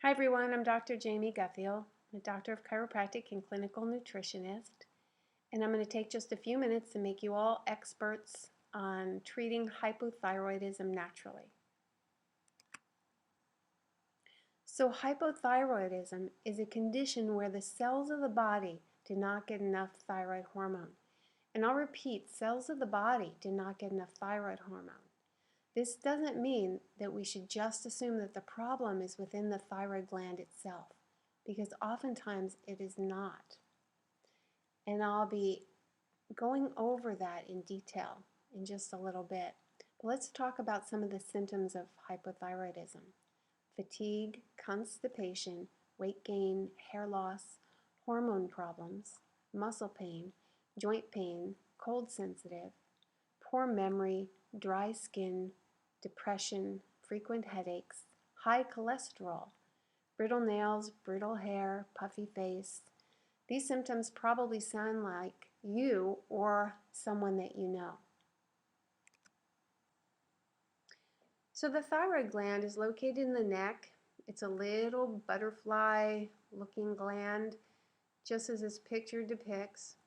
Hi everyone, I'm Dr. Jamie Guthiel. I'm a doctor of chiropractic and clinical nutritionist, and I'm going to take just a few minutes to make you all experts on treating hypothyroidism naturally. So hypothyroidism is a condition where the cells of the body do not get enough thyroid hormone. And I'll repeat, cells of the body do not get enough thyroid hormone. This doesn't mean that we should just assume that the problem is within the thyroid gland itself, because oftentimes it is not. And I'll be going over that in detail in just a little bit. But let's talk about some of the symptoms of hypothyroidism: fatigue, constipation, weight gain, hair loss, hormone problems, muscle pain, joint pain, cold sensitive, poor memory, dry skin, depression, frequent headaches, high cholesterol, brittle nails, brittle hair, puffy face. These symptoms probably sound like you or someone that you know. So the thyroid gland is located in the neck. It's a little butterfly-looking gland, just as this picture depicts.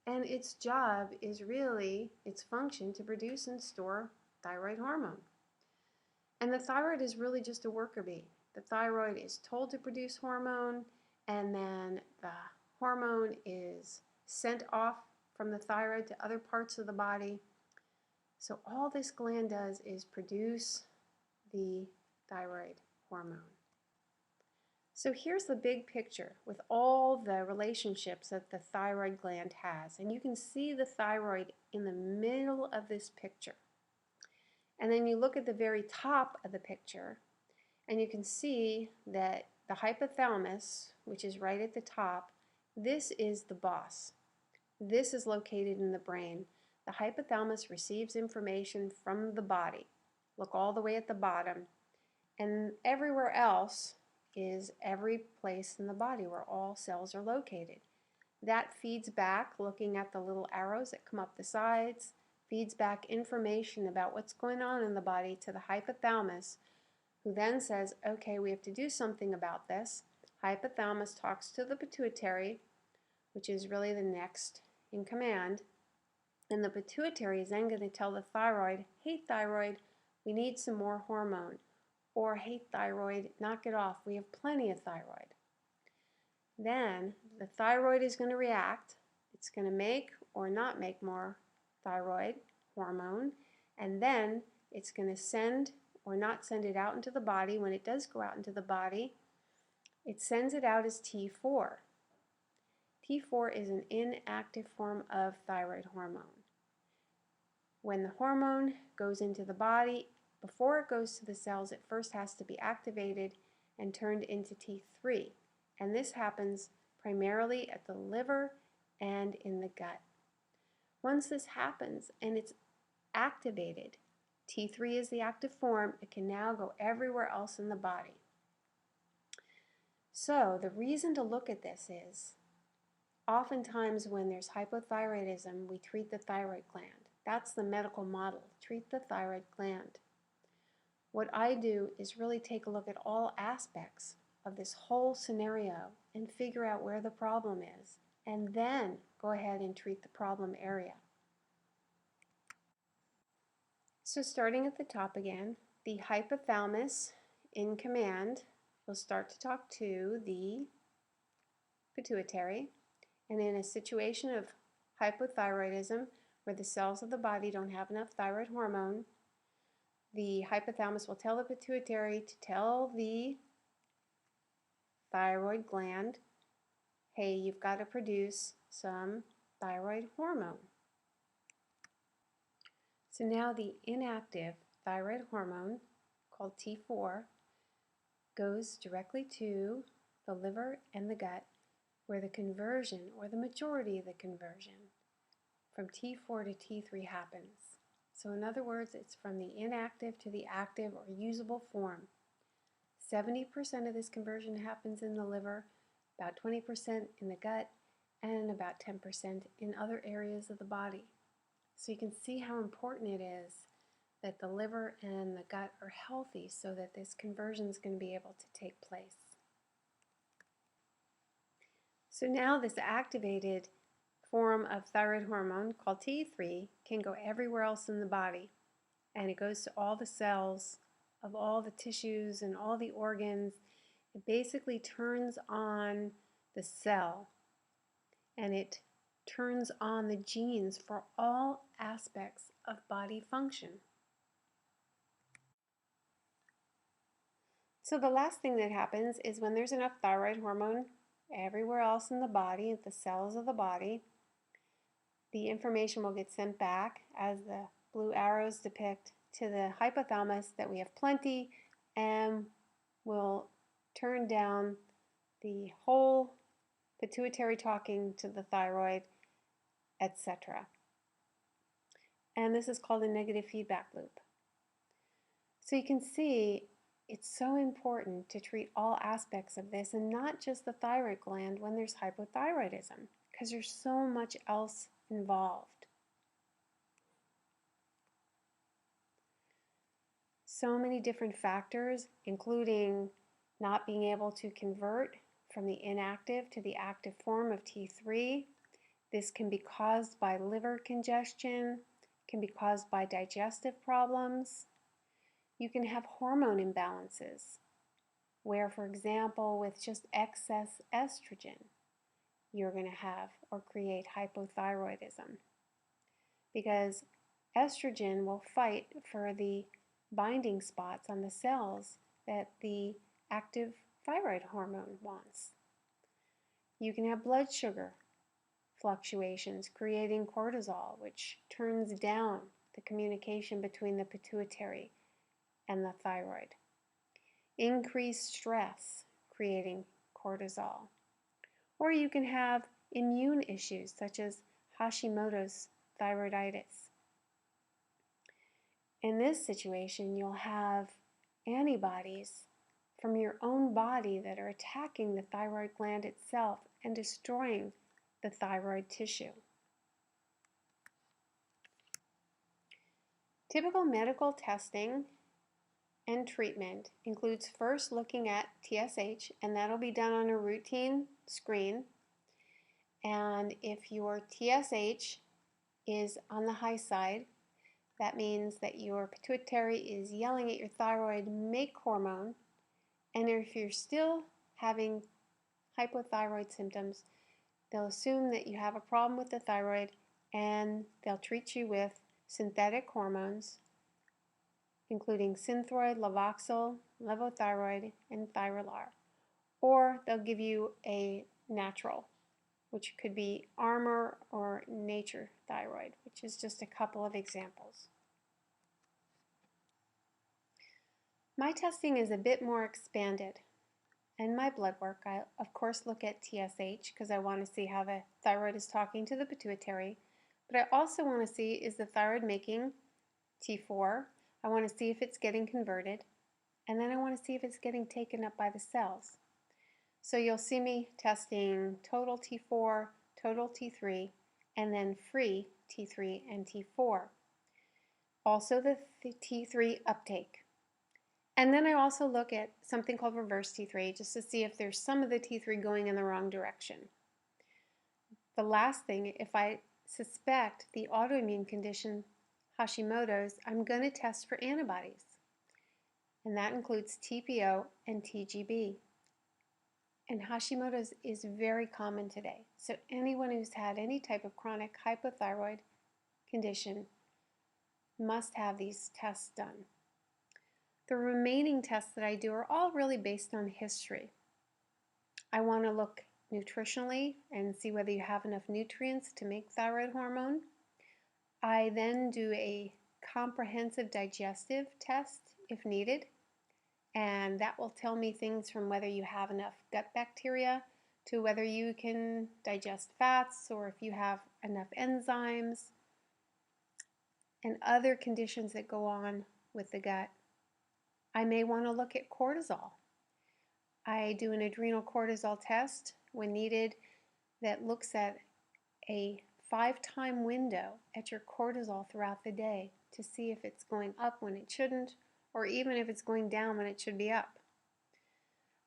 And its job is really, its function, to produce and store thyroid hormone. And the thyroid is really just a worker bee. The thyroid is told to produce hormone, and then the hormone is sent off from the thyroid to other parts of the body. So all this gland does is produce the thyroid hormone. So here's the big picture with all the relationships that the thyroid gland has. And you can see the thyroid in the middle of this picture. And then you look at the very top of the picture, and you can see that the hypothalamus, which is right at the top, this is the boss. This is located in the brain. The hypothalamus receives information from the body. Look all the way at the bottom. And everywhere else is every place in the body where all cells are located. That feeds back, looking at the little arrows that come up the sides, feeds back information about what's going on in the body to the hypothalamus, who then says, okay, we have to do something about this. Hypothalamus talks to the pituitary, which is really the next in command, and the pituitary is then going to tell the thyroid, hey thyroid, we need some more hormone. Or, hey thyroid, knock it off, we have plenty of thyroid. Then the thyroid is going to react. It's going to make or not make more thyroid hormone, and then it's going to send or not send it out into the body. When it does go out into the body, it sends it out as T4. T4 is an inactive form of thyroid hormone. When the hormone goes into the body, before it goes to the cells, it first has to be activated and turned into T3. And this happens primarily at the liver and in the gut. Once this happens and it's activated, T3 is the active form, it can now go everywhere else in the body. So the reason to look at this is, oftentimes when there's hypothyroidism, we treat the thyroid gland. That's the medical model, treat the thyroid gland. What I do is really take a look at all aspects of this whole scenario and figure out where the problem is, and then go ahead and treat the problem area. So starting at the top again, the hypothalamus in command will start to talk to the pituitary, and in a situation of hypothyroidism where the cells of the body don't have enough thyroid hormone, the hypothalamus will tell the pituitary to tell the thyroid gland, hey, you've got to produce some thyroid hormone. So now the inactive thyroid hormone, called T4, goes directly to the liver and the gut, where the conversion, or the majority of the conversion, from T4 to T3 happens. So in other words, it's from the inactive to the active or usable form. 70% of this conversion happens in the liver, about 20% in the gut, and about 10% in other areas of the body. So you can see how important it is that the liver and the gut are healthy so that this conversion is going to be able to take place. So now this activated form of thyroid hormone called T3 can go everywhere else in the body, and it goes to all the cells of all the tissues and all the organs. It basically turns on the cell, and it turns on the genes for all aspects of body function. So the last thing that happens is when there's enough thyroid hormone everywhere else in the body, the cells of the body, the information will get sent back, as the blue arrows depict, to the hypothalamus that we have plenty, and will turn down the whole pituitary talking to the thyroid, etc. And this is called a negative feedback loop. So you can see it's so important to treat all aspects of this and not just the thyroid gland when there's hypothyroidism, because there's so much else involved. So many different factors, including not being able to convert from the inactive to the active form of T3. This can be caused by liver congestion, can be caused by digestive problems. You can have hormone imbalances, where, for example, with just excess estrogen, you're going to have or create hypothyroidism, because estrogen will fight for the binding spots on the cells that the active thyroid hormone wants. You can have blood sugar fluctuations creating cortisol, which turns down the communication between the pituitary and the thyroid. Increased stress creating cortisol. Or you can have immune issues such as Hashimoto's thyroiditis. In this situation, you'll have antibodies from your own body that are attacking the thyroid gland itself and destroying the thyroid tissue. Typical medical testing and treatment includes first looking at TSH, and that'll be done on a routine screen. And if your TSH is on the high side, that means that your pituitary is yelling at your thyroid, make hormone. And if you're still having hypothyroid symptoms, they'll assume that you have a problem with the thyroid, and they'll treat you with synthetic hormones, including Synthroid, Lavoxyl, Levothyroid, and Thyrolar. Or they'll give you a natural, which could be Armour or Nature Thyroid, which is just a couple of examples. My testing is a bit more expanded. In my blood work, I of course look at TSH because I want to see how the thyroid is talking to the pituitary, but I also want to see, is the thyroid making T4? I want to see if it's getting converted, and then I want to see if it's getting taken up by the cells. So you'll see me testing total T4, total T3, and then free T3 and T4. Also the T3 uptake. And then I also look at something called reverse T3 just to see if there's some of the T3 going in the wrong direction. The last thing, if I suspect the autoimmune condition Hashimoto's, I'm going to test for antibodies. And that includes TPO and TGB. And Hashimoto's is very common today. So anyone who's had any type of chronic hypothyroid condition must have these tests done. The remaining tests that I do are all really based on history. I want to look nutritionally and see whether you have enough nutrients to make thyroid hormone. I then do a comprehensive digestive test if needed, and that will tell me things from whether you have enough gut bacteria to whether you can digest fats or if you have enough enzymes and other conditions that go on with the gut. I may want to look at cortisol. I do an adrenal cortisol test when needed that looks at a 5-time window at your cortisol throughout the day to see if it's going up when it shouldn't, or even if it's going down when it should be up.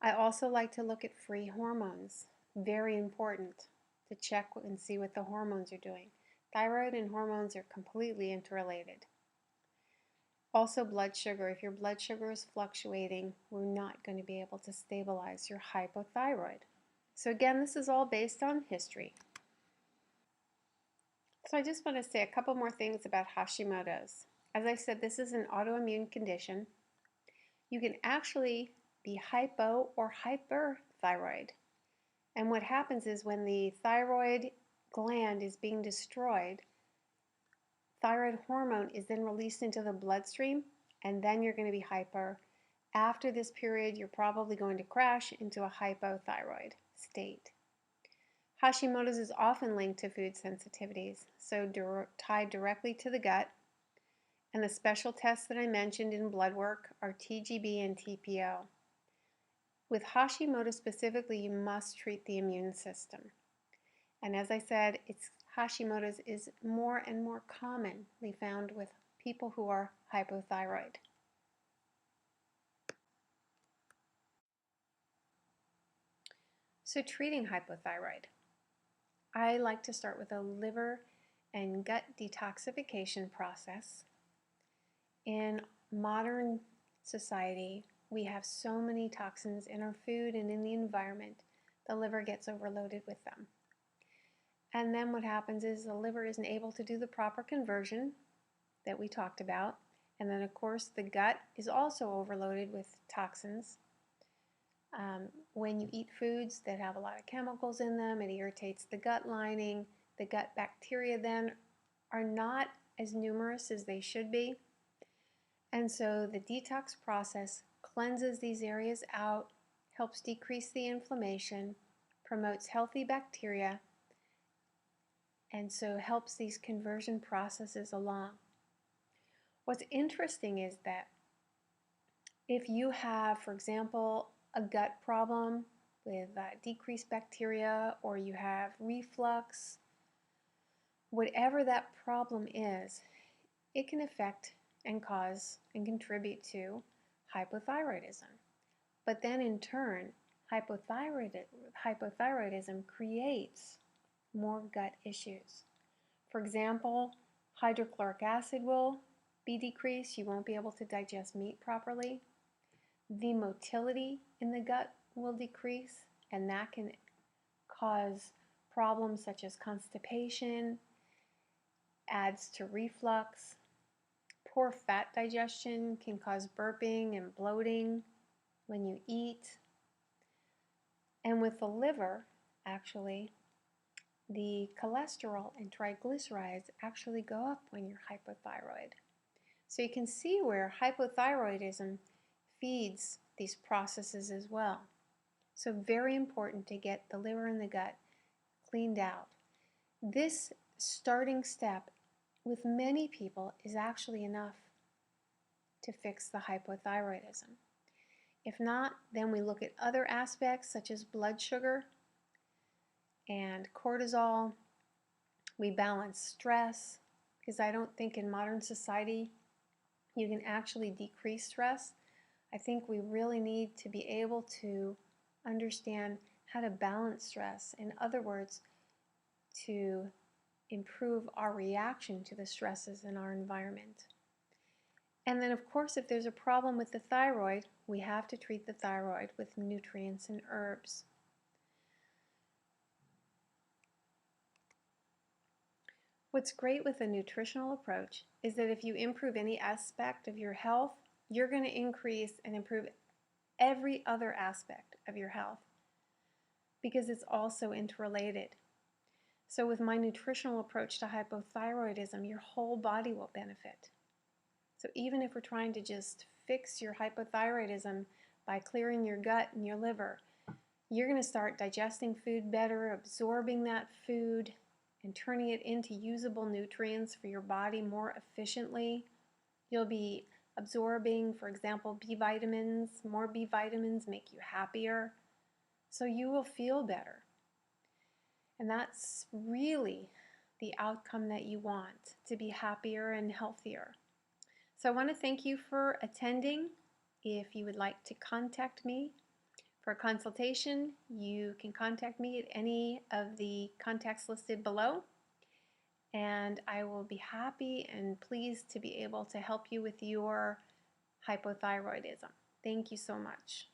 I also like to look at free hormones. Very important to check and see what the hormones are doing. Thyroid and hormones are completely interrelated. Also blood sugar. If your blood sugar is fluctuating, we're not going to be able to stabilize your hypothyroid. So again, this is all based on history. So I just want to say a couple more things about Hashimoto's. As I said, this is an autoimmune condition. You can actually be hypo or hyperthyroid. And what happens is when the thyroid gland is being destroyed, thyroid hormone is then released into the bloodstream, and then you're going to be hyper. After this period, you're probably going to crash into a hypothyroid state. Hashimoto's is often linked to food sensitivities, so tied directly to the gut. And the special tests that I mentioned in blood work are TGB and TPO. With Hashimoto specifically, you must treat the immune system. And as I said, Hashimoto's is more and more commonly found with people who are hypothyroid. So treating hypothyroid, I like to start with a liver and gut detoxification process. In modern society, we have so many toxins in our food and in the environment, the liver gets overloaded with them. And then what happens is the liver isn't able to do the proper conversion that we talked about. And then of course the gut is also overloaded with toxins. When you eat foods that have a lot of chemicals in them, it irritates the gut lining. The gut bacteria then are not as numerous as they should be. And so the detox process cleanses these areas out, helps decrease the inflammation, promotes healthy bacteria, and so helps these conversion processes along. What's interesting is that if you have, for example, a gut problem with decreased bacteria, or you have reflux, whatever that problem is, it can affect and cause and contribute to hypothyroidism. But then in turn, hypothyroidism creates more gut issues. For example, hydrochloric acid will be decreased. You won't be able to digest meat properly. The motility in the gut will decrease, and that can cause problems such as constipation, adds to reflux. Poor fat digestion can cause burping and bloating when you eat. And with the liver, actually, the cholesterol and triglycerides actually go up when you're hypothyroid. So you can see where hypothyroidism feeds these processes as well. So very important to get the liver and the gut cleaned out. This starting step with many people is actually enough to fix the hypothyroidism. If not, then we look at other aspects such as blood sugar and cortisol. We balance stress, because I don't think in modern society you can actually decrease stress. I think we really need to be able to understand how to balance stress. In other words, to improve our reaction to the stresses in our environment. And then of course, if there's a problem with the thyroid, we have to treat the thyroid with nutrients and herbs. What's great with a nutritional approach is that if you improve any aspect of your health, you're going to increase and improve every other aspect of your health, because it's also interrelated. So with my nutritional approach to hypothyroidism, your whole body will benefit. So even if we're trying to just fix your hypothyroidism by clearing your gut and your liver, you're going to start digesting food better, absorbing that food, and turning it into usable nutrients for your body more efficiently. You'll be absorbing, for example, B vitamins. More B vitamins make you happier, so you will feel better. And that's really the outcome that you want, to be happier and healthier. So I want to thank you for attending. If you would like to contact me For a consultation, you can contact me at any of the contacts listed below, and I will be happy and pleased to be able to help you with your hypothyroidism. Thank you so much.